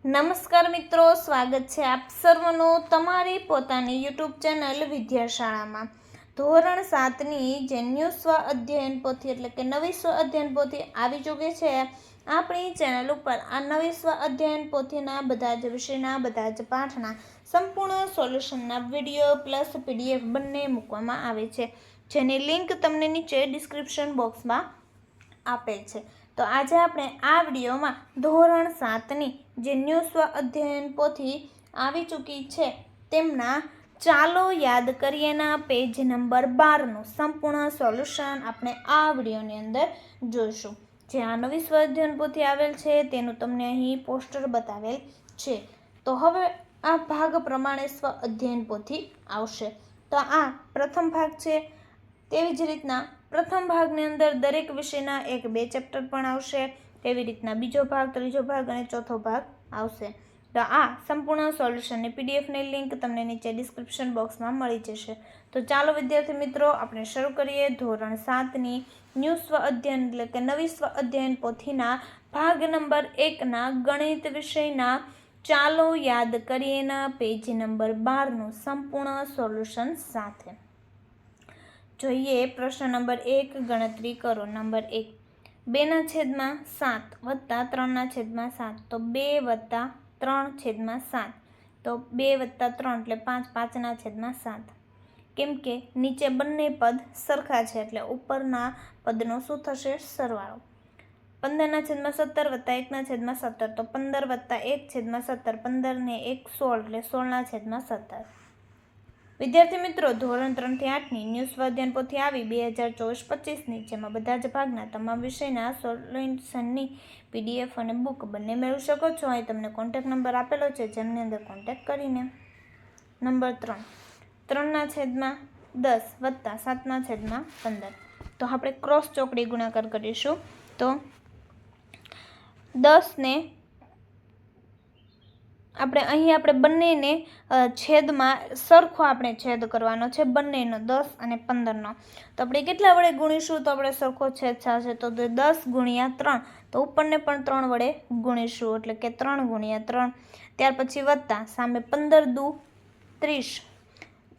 નમસ્કાર મિત્રો, સ્વાગત છે આપ સર્વનું તમારી પોતાની યુટ્યુબ ચેનલ વિદ્યાશાળામાં. ધોરણ 7ની જે ન્યૂ સ્વ અધ્યયન પોથી એટલે કે નવી સ્વ અધ્યયન પોથી આવી ચૂકી છે આપણી ચેનલ ઉપર. આ નવી સ્વ અધ્યયન પોથીના બધા જ વિષયના બધા જ પાઠના સંપૂર્ણ સોલ્યુશનના વિડીયો પ્લસ PDF બંને મૂકવામાં આવે છે, જેની લિંક તમને નીચે ડિસ્ક્રિપ્શન બોક્સમાં આપેલ છે. તો આજે આપણે આ વિડીયોમાં ધોરણ 7ની જે ન્યૂ સ્વ અધ્યયન પોથી આવી ચૂકી છે તેમના ચાલો યાદ કરીએના પેજ નંબર 12નું સંપૂર્ણ સોલ્યુશન આપણે આ વિડીયોની અંદર જોઈશું. જે આ નવી સ્વ અધ્યયન પોથી આવેલ છે તેનું તમને અહીં પોસ્ટર બતાવેલ છે. તો હવે આ ભાગ પ્રમાણે સ્વ અધ્યયન પોથી આવશે. તો આ પ્રથમ ભાગ છે. તેવી જ રીતના પ્રથમ ભાગની અંદર દરેક વિષયના 1-2 ચેપ્ટર પણ આવશે. તેવી રીતના બીજો ભાગ, ત્રીજો ભાગ અને ચોથો ભાગ આવશે. તો આ સંપૂર્ણ સોલ્યુશનની PDFની લિંક તમને નીચે ડિસ્ક્રિપ્શન બોક્સમાં મળી જશે. તો ચાલો વિદ્યાર્થી મિત્રો, આપણે શરૂ કરીએ ધોરણ 7ની ન્યૂ સ્વ અધ્યયન એટલે કે નવી સ્વ અધ્યયન પોથીના ભાગ નંબર 1ના ગણિત વિષયના ચાલો યાદ કરીએના પેજ નંબર 12નું સંપૂર્ણ સોલ્યુશન સાથે. જોઈએ પ્રશ્ન નંબર 1, ગણતરી કરો. નંબર 1, 2/7 વત્તા 3/7. તો 2 + 3/7. તો 2 + 3 એટલે 5, 5/7. કેમ કે નીચે બંને પદ સરખા છે એટલે ઉપરના પદનો શું થશે? સરવાળો. 15/17 વત્તા 1/17. તો 15 + 1/17. 15 ને 1 16 એટલે 16/17. વિદ્યાર્થી મિત્રો, ધોરણ 3 થી 8ની ન્યૂ સ્વ અધ્યયન પોથી આવી 2024-25ની, જેમાં બધા જ ભાગના તમામ વિષયના સોલ્યુશનની PDF અને બુક બંને મેળવી શકો છો. અહીં તમને કોન્ટેક્ટ નંબર આપેલો છે, જેમની અંદર કોન્ટેક્ટ કરીને. નંબર 3, 3/10 વત્તા 7/15. તો આપણે ક્રોસ ચોકડી ગુણાકાર કરીશું. તો 10 ને આપણે બંનેને છેદમાં સરખો આપણે છેદ કરવાનો છે, બંનેનો 10 અને 15નો. તો આપણે કેટલા વડે ગુણીશું તો આપણે સરખો છેદ થશે? તો 10 × 3. તો ઉપરને પણ 3 વડે ગુણીશું એટલે કે 3 × 3. ત્યાર પછી વત્તા સામે 15 દુ 30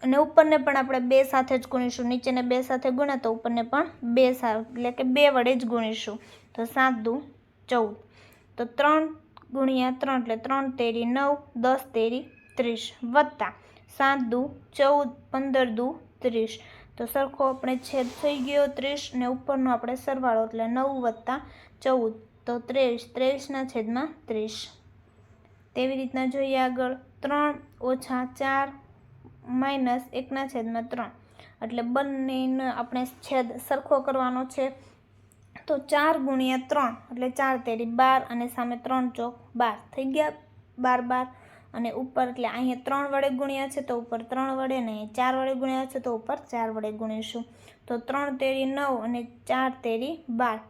અને ઉપરને પણ આપણે 2 સાથે જ ગુણીશું. નીચેને 2 સાથે ગુણ્યા તો ઉપરને પણ 2 સાથે એટલે કે 2 વડે જ ગુણીશું. તો 7 દુ 14. તો 3 × 3 એટલે 3 તેરી 9, 10 તેરી 30 વત્તા 7 દુ 14, 15 દુ 30. તો સરખો આપણે છેદ થઈ ગયો 30 ને ઉપરનો આપણે સરવાળો એટલે 9 + 14 તો 23, 23/30. તેવી રીતના જોઈએ આગળ 3 - 4 - 1/3 એટલે બંનેનો આપણે છેદ સરખો કરવાનો છે. તો 4 × 3 એટલે 4 તેરી 12 અને સામે 3 ચોક 12 થઈ ગયા 12 અને ઉપર એટલે અહીંયા 3 વડે ગુણ્યા છે તો ઉપર 3 વડે ને 4 વડે ગુણ્યા છે તો ઉપર 4 વડે ગુણીશું. તો 3 તેરી 9 અને 4 તેરી 12.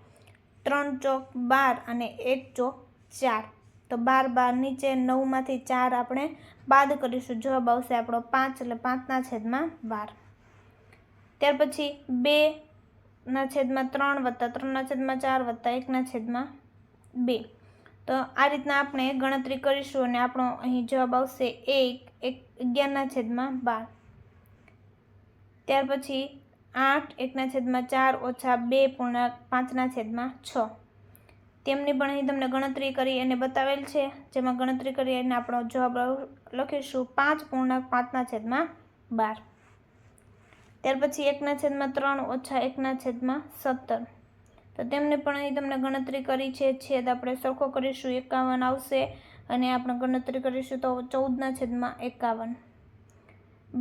3 ચોક 12 અને 1 ચોક 4. તો 12 નીચે 9માંથી 4 આપણે બાદ કરીશું. જવાબ આવશે આપણો 5 એટલે 5/12. ત્યાર પછી 2/3 વત્તા 3/4 વત્તા 1/2. તો આ રીતના આપણે ગણતરી કરીશું અને આપણો અહીં જવાબ આવશે 11/12. ત્યાર પછી 8 1/4 ઓછા 2 પૂર્ણાંક 5/6. તેમની પણ અહીં તમને ગણતરી કરી અને બતાવેલ છે, જેમાં ગણતરી કરી અને આપણો જવાબ લખીશું 5.5/12. ત્યાર પછી 1/3 ઓછા 1/17. તો તેમને પણ અહીં તમને ગણતરી કરી છે. છેદ આપણે સરખો કરીશું 51 આવશે અને આપણે ગણતરી કરીશું તો 14/51.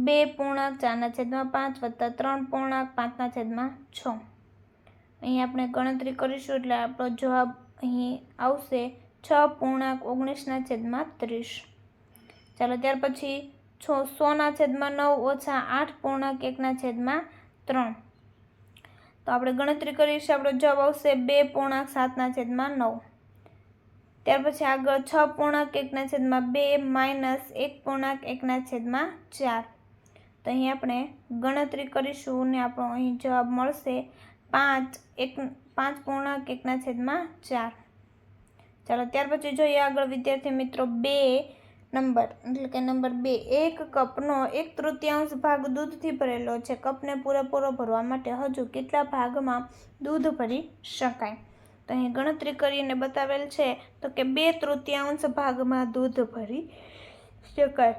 2.4/5 વત્તા 3.5/6. અહીં આપણે ગણતરી કરીશું એટલે આપણો જવાબ અહીં આવશે 6.19/30. ચાલો ત્યાર પછી 100/9 ઓછા 8.1/3. તો આપણે ગણતરી કરીશું, આપણો જવાબ આવશે 2.7/9. ત્યાર પછી આગળ 6.1/2 માઇનસ 1.1/4. તો અહીં આપણે ગણતરી કરીશું અને આપણો અહીં જવાબ મળશે 5.1/4. ચાલો ત્યાર પછી જોઈએ આગળ વિદ્યાર્થી મિત્રો 2 નંબર, એટલે કે નંબર 2, 1 કપનો 1/3 ભાગ દૂધથી ભરેલો છે. કપને પૂરેપૂરો ભરવા માટે હજુ કેટલા ભાગમાં દૂધ ભરી શકાય? તો અહીં ગણતરી કરીને બતાવેલ છે તો કે 2/3 ભાગમાં દૂધ ભરી શકાય.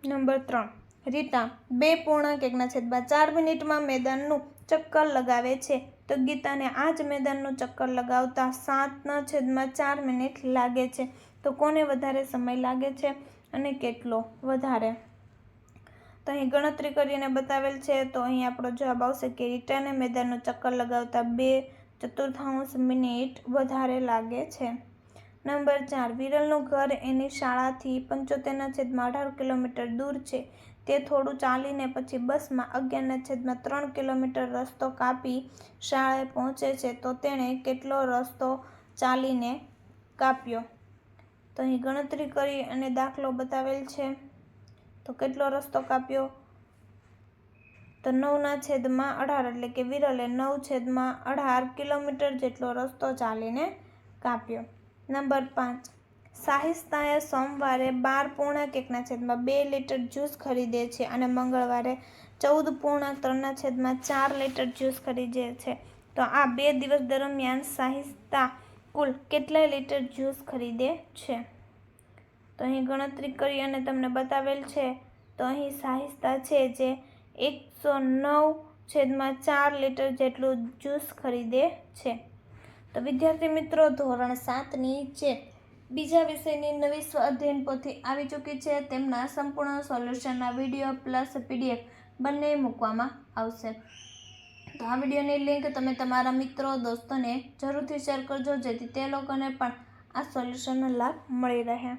નંબર 3, રીતા 2.1/4 મિનિટમાં મેદાનનું ચક્કર લગાવે છે. તો ગીતાને આ જ મેદાનનું ચક્કર લગાવતા 7/4 મિનિટ લાગે છે. તો કોને વધારે સમય લાગે છે અને કેટલો વધારે? તો અહીં ગણતરી કરીને બતાવેલ છે તો અહીં આપણો જવાબ આવશે કે રીટાને મેદાનનું ચક્કર લગાવતા 2/4 મિનિટ વધારે લાગે છે. નંબર 4, વિરલનું ઘર એની શાળાથી 75/18 કિલોમીટર દૂર છે. તે થોડું ચાલીને પછી બસમાં 11/3 કિલોમીટર રસ્તો કાપી શાળાએ પહોંચે છે. તો તેણે કેટલો રસ્તો ચાલીને કાપ્યો? તો અહીં ગણતરી કરી અને દાખલો બતાવેલ છે. તો કેટલો રસ્તો કાપ્યો? તો 9/18, એટલે કે વિરલે 9/18 કિલોમીટર જેટલો રસ્તો ચાલીને કાપ્યો. નંબર 5, સાહિસ્તાએ સોમવારે 12.1/2 લીટર જ્યુસ ખરીદે છે અને મંગળવારે 14.3/4 લીટર જ્યુસ ખરીદે છે. તો આ 2 દિવસ દરમિયાન સાહિસ્તા કુલ કેટલા લીટર જ્યુસ ખરીદે છે? તો અહીં ગણતરી કરી અને તમને બતાવેલ છે. તો અહીં સાહિસ્તા છે જે 109/4 લીટર જેટલું જ્યુસ ખરીદે છે. તો વિદ્યાર્થી મિત્રો, ધોરણ 7ની જે બીજા વિષયની નવી સ્વ અધ્યયન પોથી આવી ચૂકી છે તેમના સંપૂર્ણ સોલ્યુશનના વિડીયો પ્લસ PDF બંને મૂકવામાં આવશે. તો આ વિડીયોની લિંક તમે તમારા મિત્રો દોસ્તોને જરૂરથી શેર કરજો જેથી તે લોકોને પણ આ સોલ્યુશનનો લાભ મળી રહે.